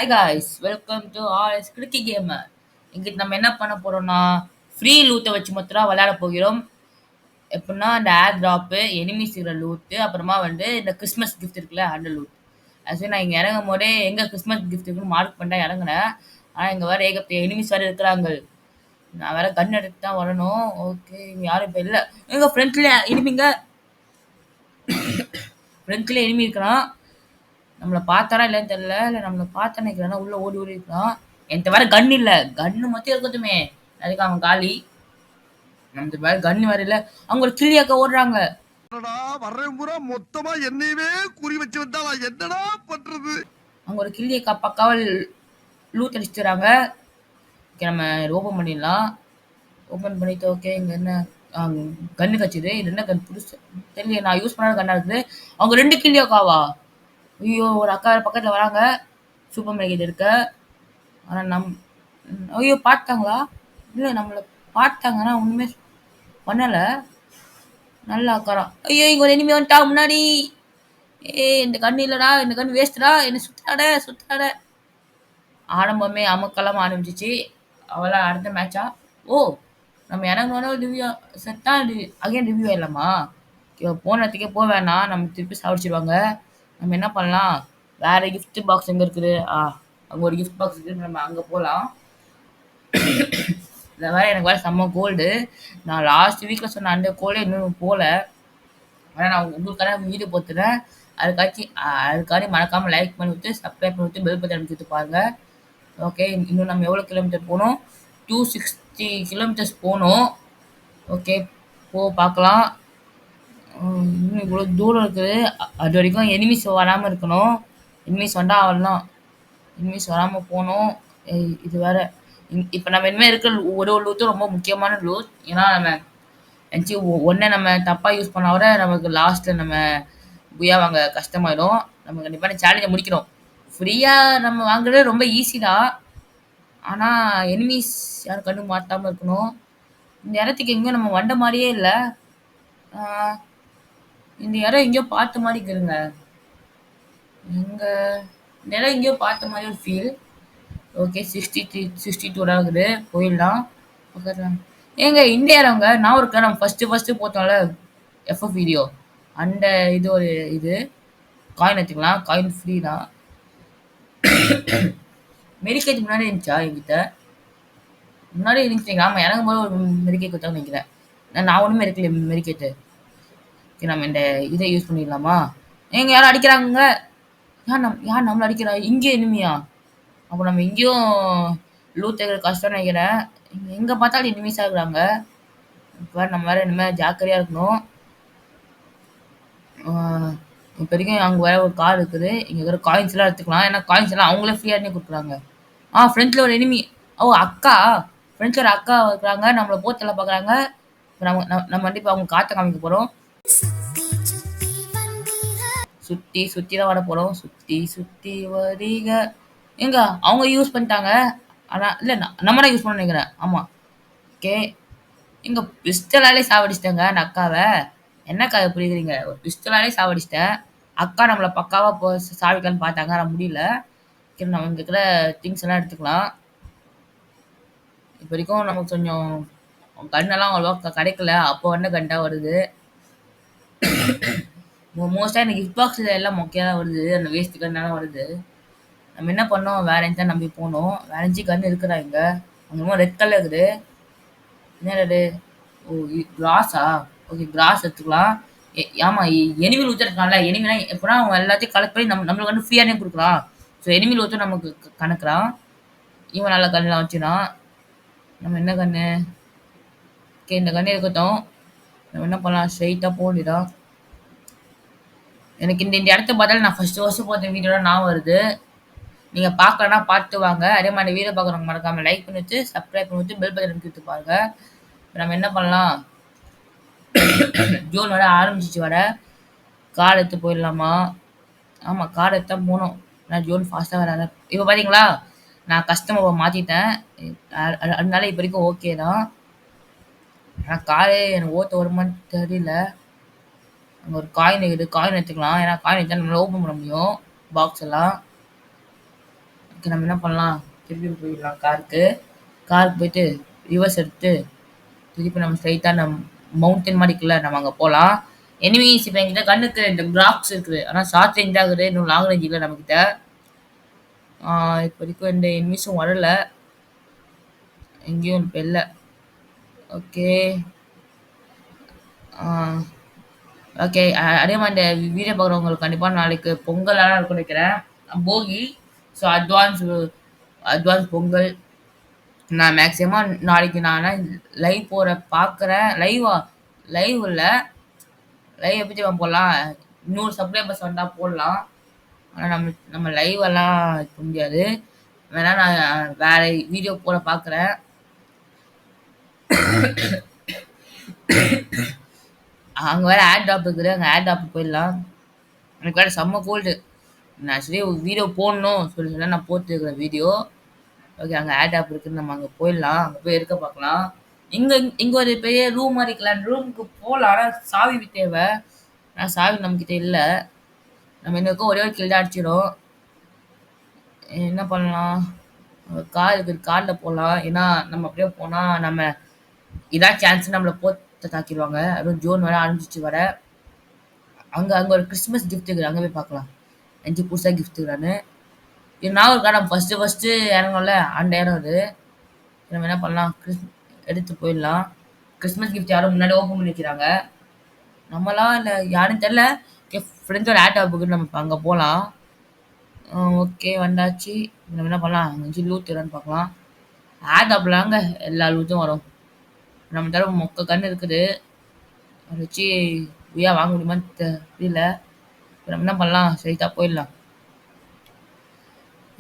Hi guys welcome to RS Krikki gamer. இங்கிட்டு நம்ம என்ன பண்ண போறோம்னா ஃப்ரீ லூத்தை வச்சு மாத்திரம் விளையாட போகிறோம். எப்படின்னா இந்த ஏர் டிராப்பு எனிமிஸ் லூத்து அப்புறமா இந்த கிறிஸ்மஸ் கிஃப்ட் இருக்குல்ல அந்த லூத். ஆக்சுவலி நான் இங்கே இறங்கும் போதே எங்கே கிறிஸ்மஸ் கிஃப்ட் இருக்குன்னு மார்க் பண்ணிட்டா இறங்குனேன். ஆனால் இங்கே வேறு ஏகப்பட்ட எனிமிஸ் வேறு இருக்கிறாங்க. நான் வேற கன் எடுத்து தான் வரணும். ஓகே இங்கே யாரும் இப்போ இல்லை. எங்கள் ஃப்ரெண்ட்ல எனிமிங்க ஃப்ரெண்ட்ல எனிமி இருக்கிறான். நம்மளை பார்த்தாரா இல்லைன்னு தெரியல. இல்லை நம்மளை பார்த்தா நினைக்கிறானா உள்ள ஓடி ஓடி இருக்கான். என்கிட்ட வேற கன் இல்லை. கன்னு மட்டும் இருக்கட்டுமே. அதுக்கு அவன் காலி. நமக்கு வேற கன்னு வேற இல்லை. அவங்க ஒரு கிளியாக்க ஓடுறாங்க. மொத்தமா என்னையவே குறி வச்சு வந்தா என்னடா பண்றது? அவங்க ஒரு கிளியக்கா பக்காவல் லூத் அடிச்சுறாங்க. ஓகே நம்ம ஓப்பன் பண்ணிடலாம். ஓப்பன் பண்ணிட்டு ஓகே இங்க என்ன கன்னு கச்சுது. இது என்ன கன் புதுசு தெரியல. நான் யூஸ் பண்ணாத கன்னா இருக்குது. அவங்க 2 கிளியாக்காவா? ஐயோ ஒரு அக்கா பக்கத்தில் வராங்க. சூப்பர் மார்க்கெட் இருக்க. ஆனால் ஐயோ பார்த்தாங்களா? இல்லை நம்மளை பார்த்தாங்கன்னா ஒன்றுமே பண்ணலை. நல்லா அக்காரா. ஐயோ இங்கே ஒரு எனிமி வந்துட்டா முன்னாடி. இந்த கண்ணு இல்லைடா. இந்த கண்ணு வேஸ்ட்டடா. என்ன சுத்தாட ஆரம்பமே அமுக்கெல்லாம் ஆரம்பிச்சிச்சு. அவளா அடுத்த மேட்சா? ஓ நம்ம இறங்கினோட ரிவ்யூ செட்டா அகைன் ரிவ்யூ இல்லைம்மா. போனதுக்கே போக வேணாம். நம்ம திருப்பி சாப்பிடுச்சிருவாங்க. நம்ம என்ன பண்ணலாம்? வேறு கிஃப்ட் பாக்ஸ் எங்கே இருக்குது? அங்கே ஒரு கிஃப்ட் பாக்ஸ் இருக்குது. நம்ம அங்கே போகலாம். இதில் வேறு எனக்கு வேறு செம்ம கோல்டு. நான் லாஸ்ட் வீக்கில் சொன்ன அந்த கோல்டே இன்னும் போகல. ஆனால் நான் உங்களுக்கான வீடியோ போத்துறேன். அதுக்காண்டி மறக்காமல் லைக் பண்ணி விட்டு சப்ஸ்கிரைப் பண்ணி விட்டு பெல் பட்டன் அமைச்சு பாருங்கள். ஓகே இன்னும் நம்ம எவ்வளோ கிலோமீட்டர் போகணும்? 260 கிலோமீட்டர்ஸ் போகணும். ஓகே பார்க்கலாம். இன்னும் இவ்வளோ தூரம் இருக்குது. அது வரைக்கும் எனிமிஸ் வராமல் இருக்கணும். எனிமிஸ் வந்தால் அவ்வளோதான். எனிமிஸ் வராமல் போகணும். இது வேறு இப்போ நம்ம இனிமேல் இருக்கிற ஒரு லூத்தும் ரொம்ப முக்கியமான லூத். ஏன்னா நம்ம ஒன்றை நம்ம தப்பாக யூஸ் பண்ண விட நமக்கு லாஸ்ட்டில் நம்ம புயா வாங்க கஷ்டமாயிடும். நம்ம கண்டிப்பாக சேலஞ்சை முடிக்கிறோம். ஃப்ரீயாக நம்ம வாங்குறது ரொம்ப ஈஸி தான். ஆனால் எனிமீஸ் யாரும் கண்டு மாட்டாமல் இருக்கணும். இந்த இடத்துக்கு எங்கேயும் நம்ம வந்த மாதிரியே இல்லை. இந்த இடம் எங்கேயோ பார்த்த மாதிரி இருக்குதுங்க. இந்த இடம் எங்கேயோ பார்த்த மாதிரி ஒரு ஃபீல். ஓகே 62 ஆகுது. போயிடலாம் பக்கத்தில். ஏங்க இந்த இடங்க நான் ஒரு நம்ம ஃபஸ்ட்டு போத்தோம்ல எஃப்எஃப் வீடியோ அந்த இது ஒரு இது காயின் எடுத்துக்கலாம். காயின் ஃப்ரீ தான். மெடிக்கேட் முன்னாடி இருந்துச்சா? என்கிட்ட முன்னாடி இருந்துச்சுங்க. ஆமாம் இறங்கும் போது ஒரு மெடிக்கேட் கொடுத்தாங்க நினைக்கிறேன். நான் ஒன்றுமே இருக்கல மெடிக்கேட்டு. ஓகே நம்ம இந்த இதை யூஸ் பண்ணிடலாமா? எங்க யாரும் அடிக்கிறாங்க. யார் நம்மளை அடிக்கிறா? இங்கே இனிமையா? அப்போ நம்ம இங்கேயும் லூத் தேக்கிற கஷ்டம்னு நினைக்கிறேன். எங்கே பார்த்தாலும் இனிமீஸ் ஆகுறாங்க. இப்போ நம்ம வேறு இனிமேல் ஜாக்கிரதையாக இருக்கணும். இப்போ வரைக்கும் அங்கே வேறு ஒரு கார் இருக்குது. இங்கே இருக்கிற காயின்ஸ் எல்லாம் எடுத்துக்கலாம். ஏன்னா காயின்ஸ் எல்லாம் அவங்களே ஃப்ரீயாகனே கொடுக்குறாங்க. ஃப்ரெண்ட்ஸில் ஒரு எனிமி. அக்கா ஃப்ரெண்ட்ஸில் ஒரு அக்கா இருக்கிறாங்க. நம்மளை போத்தெல்லாம் பார்க்குறாங்க. இப்போ நம்ம கண்டிப்பாக அவங்க காற்றை காமிக்க போகிறோம். சுற்றி தான் வர போகிறோம். சுற்றி வரீங்க. எங்க அவங்க யூஸ் பண்ணிட்டாங்க. ஆனால் இல்லை நம்ம தான் யூஸ் பண்ண நினைக்கிறேன். ஆமாம் ஓகே இங்கே பிஸ்டலாலே சாவடிச்சிட்டேங்க அந்த அக்காவை. என்னக்கா புரியுதுங்க? ஒரு பிஸ்டலாலே சாவடிச்சிட்டேன். அக்கா நம்மளை பக்காவாக சாவிக்கலான்னு பார்த்தாங்க. ஆனால் முடியல. சரி நம்ம இங்கே இருக்கிற திங்ஸ் எல்லாம் எடுத்துக்கலாம். இப்போ வரைக்கும் நமக்கு கொஞ்சம் கண்ணெல்லாம் அவ்வளோவா கிடைக்கல. அப்போ கண்டா வருது. மோஸ்ட்டாக எனக்கு கிஃப்ட் பாக்ஸில் எல்லாம் மொக்கையாக தான் வருது. அந்த வேஸ்ட்டு கண்ணெல்லாம் வருது. நம்ம என்ன பண்ணோம்? வேற தான் நம்பி போனோம். வேற கன்று இருக்குதா இங்கே? அங்கே ரெட் கலர் இருக்குது. என்னது? ஓ கிராஸா? ஓகே கிராஸ் எடுத்துக்கலாம். ஆமாம் எனிமில் ஊற்றுருக்கான்ல. எனிமிலாம் எப்போனா அவங்க எல்லாத்தையும் கலெக்ட் பண்ணி நம்மளுக்கு வந்து ஃப்ரீயானே கொடுக்கலாம். ஸோ எனிமில் ஊற்று நமக்கு கணக்குறான். இவன் நல்ல கண்ணுலாம் வச்சுனான். நம்ம என்ன கண்ணு? ஓகே இந்த கண்ணு இருக்கட்டும். நம்ம என்ன பண்ணலாம்? ஸ்ட்ரைட்டாக போண்டிதான். எனக்கு இந்த இடத்த பார்த்தாலும் நான் ஃபஸ்ட்டு பார்த்த வீடியோலாம் நான் வருது. நீங்கள் பார்க்கலன்னா பார்த்து வாங்க. அதே மாதிரி வீடியோ பார்க்குறவங்க மறக்காமல் லைக் பண்ணிவிட்டு சப்ஸ்கிரைப் பண்ணிவிட்டு பெல் பட்டன் கொடுத்து பாருங்க. இப்போ நம்ம என்ன பண்ணலாம்? ஜூன் வர ஆரம்பிச்சிச்சு. வர கார் எடுத்து போயிடலாமா? ஆமாம் கார் எடுத்து தான் போகணும். நான் ஜூன் ஃபாஸ்ட்டாக வராது. இப்போ பார்த்தீங்களா நான் கஸ்டமர் மாற்றிட்டேன். அதனால இப்போ வரைக்கும் ஓகே தான். ஆனால் காரே எனக்கு ஓட்ட வருமானு தெரியல. அங்கே ஒரு காயின் இருக்குது. காயின் எடுத்துக்கலாம். ஏன்னா காயின் எடுத்தால் நம்மளால் ஓப்பன் பண்ண முடியும் பாக்ஸ் எல்லாம். நம்ம என்ன பண்ணலாம், திருப்பி போயிடலாம் காருக்கு. காருக்கு போயிட்டு ரிவர்ஸ் எடுத்து திருப்பி நம்ம ஸ்ட்ரைட்டா மவுண்டன் மாதிரி இருக்குல்ல, நம்ம அங்க போலாம். எனிமீஸ் இப்ப என்கிட்ட கண்ணுக்கு இந்த கிராப்ஸ் இருக்குது. ஆனா ஷார்ட் ரேஞ்ச் தான் இருக்குது. இன்னும் லாங் ரேஞ்ச் இல்ல நம்மகிட்ட. இப்போதைக்கு எந்த எனிமீஸும் வரல. எங்கேயும் இப்ப இல்ல. ஓகே. ஓகே. அதே மாதிரி இந்த வீடியோ பார்க்குறவங்களுக்கு கண்டிப்பா நாளைக்கு பொங்கல்லாம் இருக்கும்னு நினைக்கிறேன். போகி. So advance Pongal. நான் மேக்ஸிமம் நாளைக்கு நான் லைவ் பார்க்குறேன். லைவ் இல்ல. லைவ் எப்படி நம்ம போடலாம், 100 சப்ஸ்கிரைபர்ஸ் வந்தா போடலாம். ஆனா நம்ம லைவ் எல்லாம் இருக்க முடியாது. வேணா நான் வேற வீடியோ போட பார்க்குறேன். அங்க வேற ஆட் ட்ராப் இருக்குது. அங்க ஆட் ட்ராப் போயிடலாம். எனக்கு வேற செம்ம கோல்டு. நான் ஆக்சுவலி வீடியோ போடணும் சொல்லி நான் போட்டுருக்கிறேன் வீடியோ. ஓகே, அங்க ஆட் ட்ராப் இருக்குன்னு நம்ம அங்க போயிடலாம். அங்க போய் இருக்க பார்க்கலாம். இங்க இங்க ஒரு பெரிய ரூம் மாதிரி இருக்கலாம். ரூமுக்கு போகலாம். ஆனா சாவி தேவை. ஆனா சாவி நம்ம கிட்ட இல்ல. நம்ம இந்த ஒரே ஒரு கில் தான் அடிச்சிடும். என்ன பண்ணலாம், கார் இருக்குது, கார்ல போகலாம். ஏன்னா நம்ம அப்படியே போனா நம்ம இதான் சான்ஸ் நம்மளை போட்டு தாக்கிடுவாங்க. அதுவும் ஜோன் வர ஆரம்பிச்சிச்சு வர. அங்க அங்க ஒரு கிறிஸ்மஸ் கிஃப்ட் இருக்குது, அங்க போய் பார்க்கலாம். அஞ்சு புதுசா கிஃப்ட் இருக்கான்னு நான் இருக்கா. நம்ம ஃபர்ஸ்ட் இறங்கும்ல அந்த இடம் அது. நம்ம என்ன பண்ணலாம், எடுத்து போயிடலாம். கிறிஸ்மஸ் கிஃப்ட் யாரும் முன்னாடி ஓப்பன் பண்ணி வைக்கிறாங்க. நம்மளா இல்லை யாருன்னு தெரில. ஃப்ரெண்ட்ஸோட ஆட் ஆப்புக்கு நம்ம இப்போ அங்கே போகலாம். ஓகே, வந்தாச்சு. நம்ம என்ன பண்ணலாம், அங்கே லூத் இருன்னு பார்க்கலாம். ஆட் ஆப்லாங்க எல்லா லூத்தும் வரும். நம்ம தர மொக்க கன்று இருக்குது. அதை வச்சு உயா வாங்க முடியுமான்னு தெரியல. நம்ம என்ன பண்ணலாம், ஸ்ட்ரைட்டாக போயிடலாம்.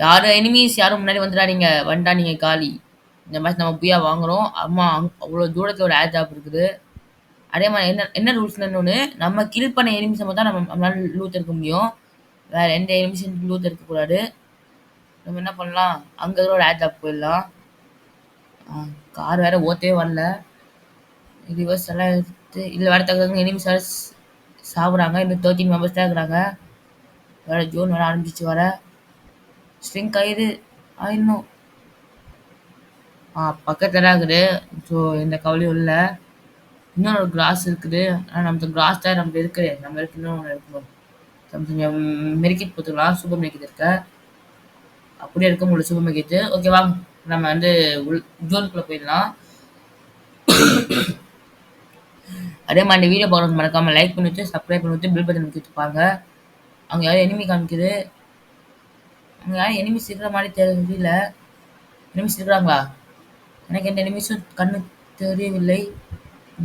யாரும் எனிமீஸ் யாரும் முன்னாடி வந்துடாதீங்க. வந்தா நீங்கள் காலி. இந்த மாதிரி நம்ம புயா வாங்குறோம். அம்மா அவ்வளோ தூரத்தில் ஒரு ஆட் ஆப் இருக்குது. அதே மாதிரி என்ன ரூல்ஸ்னு ஒன்று, நம்ம கில் பண்ண எனிமிஸை தான் நம்மளால லூத் எடுக்க முடியும். வேற எந்த எனிமிஸும் லூத் எடுக்கக்கூடாது. நம்ம என்ன பண்ணலாம், அங்கே ஒரு ஆட் ஆப் போயிடலாம். கார் வேற ஓத்தவே வரல. ரிவர்ஸ் எல்லாம் எடுத்து இல்லை வேற தகுந்த எனிமிஸ் வேற சாப்பிட்றாங்க. இன்னும் 13 மெம்பர்ஸ் தான் இருக்கிறாங்க. வேற ஜோன் வேற ஆரம்பிச்சிச்சு வர. ஸ்ட்ரிங்க் ஆயிடுது. இன்னும் பக்கத்தில் தான் இருக்குது. ஸோ எந்த கவலையும் இல்லை. இன்னொரு கிராஸ் இருக்குது. ஆனால் நம்ம கிராஸ் தான் நம்ம இருக்குது. நம்ம இருக்கு இன்னும் ஒன்று இருக்கணும். கொஞ்சம் மெரிக்கெட் பார்த்துக்கலாம். சூப்பர் மெரிக்கெட் இருக்க அப்படியே இருக்க முடியல சூப்பர் மெரிக்கெட்டு. ஓகேவா, நம்ம வந்து ஜோனுக்குள்ளே போயிடலாம். அதே மாதிரி வீடியோ பார்க்கறது மறக்காமல் லைக் பண்ணிவிட்டு சப்ஸ்கிரைப் பண்ணிவிட்டு பில் பட்டன் கொடுத்துப்பாங்க. அவங்க யாரும் எனிமி காமிக்குது. அவங்க யாரும் எனிமிஸ் இருக்கிற மாதிரி தெரியல. எனிமிஸ் இருக்கிறாங்களா? எனக்கு எந்த எனிமிஸும் கண்ணு தெரியவில்லை.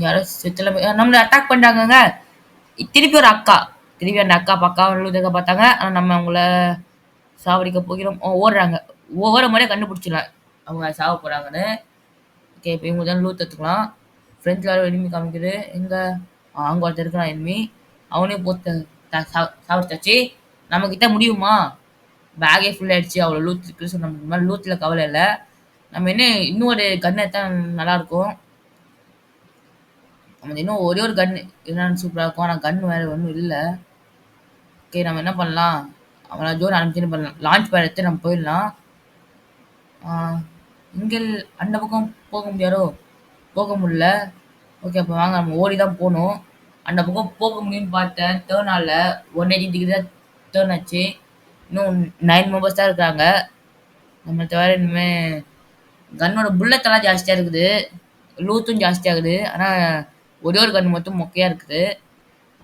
யாரோ செத்துல நம்மளை அட்டாக் பண்ணிட்டாங்கங்க. திருப்பி ஒரு அக்கா. திருப்பி அந்த அக்கா பக்காவை பார்த்தாங்க. ஆனால் நம்ம அவங்கள சாவடிக்க போகிறோம். ஓடுறாங்க. ஒவ்வொரு முறையும் கண்டுபிடிச்சிடலாம் அவங்க சாவ போகிறாங்கன்னு. ஓகே, இப்போ இவங்க தான் லூத் எடுத்துக்கலாம். ஃப்ரெண்ட்ல யாரும் எனிமி காமிக்குது. எங்கே அங்கே ஒருத்தர் இருக்கிறான் எனிமி. அவனே போட்டு சாவடிச்சாச்சு. நம்மக்கிட்ட முடியுமா? பேக்கே ஃபுல் ஆயிடுச்சு. அவ்வளோ லூத் இருக்குது. ஸோ நம்ம இந்த மாதிரி லூத்தில் கவலை இல்லை. நம்ம என்ன இன்னும் ஒரு கன் எடுத்தா நல்லாயிருக்கும். நம்ம இன்னும் ஒரே ஒரு கன் என்னன்னு சூப்பராக இருக்கும். ஆனால் கன் வேறு ஒன்றும் இல்லை. ஓகே, நம்ம என்ன பண்ணலாம், அவனை ஜோன் ஆரம்பிச்சுன்னு பண்ணலாம். லான்ச் பேட் எடுத்து நம்ம போயிடலாம். இங்கே அந்த பக்கம் போக முடியாதோ? போக முடியல. ஓகே, அப்போ வாங்க நம்ம ஓடி தான் போகணும். அந்த பக்கம் போக முடியும்னு பார்த்தேன். டேர்ன் ஆகல. 180 டிகிரி தான் டேர்ன் ஆச்சு. இன்னும் 9 மெம்பர்ஸ் தான் இருக்காங்க. நம்ம தவிர இனிமேல் கன்னோட புல்லத்தெல்லாம் ஜாஸ்தியாக இருக்குது. லூத்தும் ஜாஸ்தியாகுது. ஆனால் ஒரே ஒரு கன்று மட்டும் மொக்கையாக இருக்குது.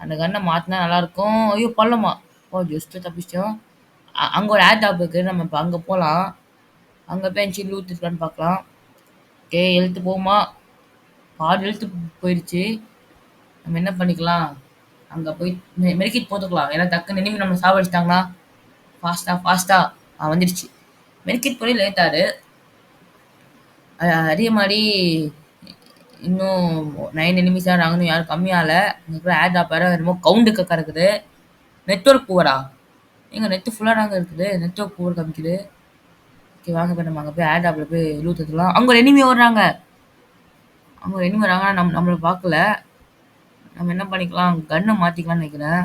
அந்த கன்னை மாற்றினா நல்லாயிருக்கும். ஐயோ பள்ளமா. ஜஸ்ட்டு தப்பிச்சோம். அங்கே ஒரு ஆட் டாப் இருக்குது. நம்ம இப்போ அங்கே போகலாம். அங்கே போய் லூத் இருக்கான்னு பார்க்கலாம். ஓகே, எழுத்து போகுமா? பாதி எழுத்து போயிடுச்சு. நம்ம என்ன பண்ணிக்கலாம், அங்கே போய் மெடிக்கெட் போட்டுக்கலாம். ஏன்னா டக்குன்னு எனிமி நம்ம சாவடிச்சிட்டாங்கன்னா ஃபாஸ்ட்டாக வந்துடுச்சு. மெடிக்கெட் போய் லேட்டாரு. அதே மாதிரி இன்னும் 9 எனிமிஸ் தான் நாங்களும் யாரும் கம்மியாகல. இருக்கிற ஆட் ஆப் வேறு என்னமோ கவுண்டுக்கு இருக்குது. நெட்ஒர்க் புவரா? எங்கள் நெட்டு ஃபுல்லாக நாங்கள் இருக்குது. நெட்ஒர்க் புவர் காமிக்குது. ஓகே, வாங்க போய் நம்ம அங்கே போய் ஆட் ஆப்பில் போய் லூத் எடுத்துக்கலாம். அங்கே ஒரு எனிமி வர்றாங்க. அவங்க ஒரு எனிமி வராங்க. நம்மளை பார்க்கல. நம்ம என்ன பண்ணிக்கலாம், கன்னை மாற்றிக்கலாம்னு நினைக்கிறேன்.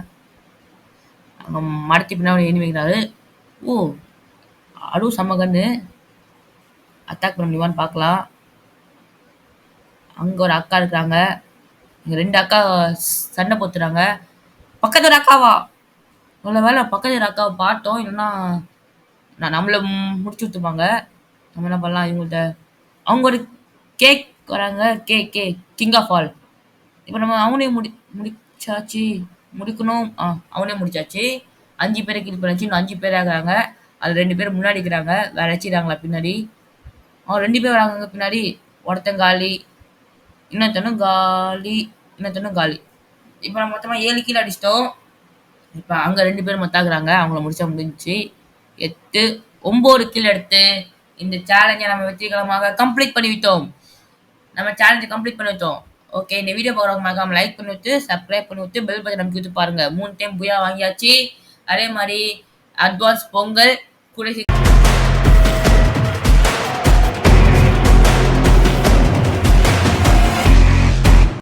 அங்கே மரத்தி பின்னா ஒரு எனிமி வைக்கிறாரு. ஓ, அதுவும் செம்ம கன்னு. அட்டாக் பண்ண முடியுமான்னு பார்க்கலாம். அங்க ஒரு அக்கா இருக்காங்க. இங்க 2 அக்கா சண்டை போட்டுறாங்க. பக்கத்து ஒரு அக்காவா? நல்ல வேளை பக்கத்து ஒரு அக்காவ பார்த்தோம். இல்லன்னா நம்மள முடிச்சு விட்டுருப்பாங்க. நம்ம என்ன பண்ணலாம் இவங்கள்ட்ட அவங்க ஒரு கேக் வராங்க. King of all. இப்ப நம்ம அவனையும் முடிச்சாச்சு. முடிக்கணும். அவனையும் முடிச்சாச்சு. 5 பேரை கில் பண்ணியாச்சு. இன்னும் 5 பேர் ஆகுறாங்க. அது 2 பேர் முன்னாடி இருக்கிறாங்க. வேற வச்சுக்கிறாங்களா பின்னாடி? 2 பேர் வராங்க பின்னாடி. ஒருத்தன் காலி. இன்னொருத்தனும் காலி. இன்னொருத்தனும் காலி. இப்ப நம்ம மொத்தமா 7 கீழ அடிச்சிட்டோம். இப்ப அங்க 2 பேரும் மத்தாக்குறாங்க. அவங்கள முடிச்சா முடிஞ்சுச்சு. 8, 9 கீழ எடுத்து இந்த சேலஞ்சை நம்ம வெற்றிகரமாக கம்ப்ளீட் பண்ணிவிட்டோம். நம்ம சேலஞ்சை கம்ப்ளீட் பண்ணிவிட்டோம். ஓகே, இந்த வீடியோ பார்க்குறவங்க மறக்காம லைக் பண்ணிவிட்டு, சப்ஸ்கிரைப் பண்ணிவிட்டு, பெல் பட்டன் அமைக்கிட்டு பாருங்க. 3 டைம் புயா வாங்கியாச்சு. அதே மாதிரி அட்வான்ஸ் பொங்கல் கூட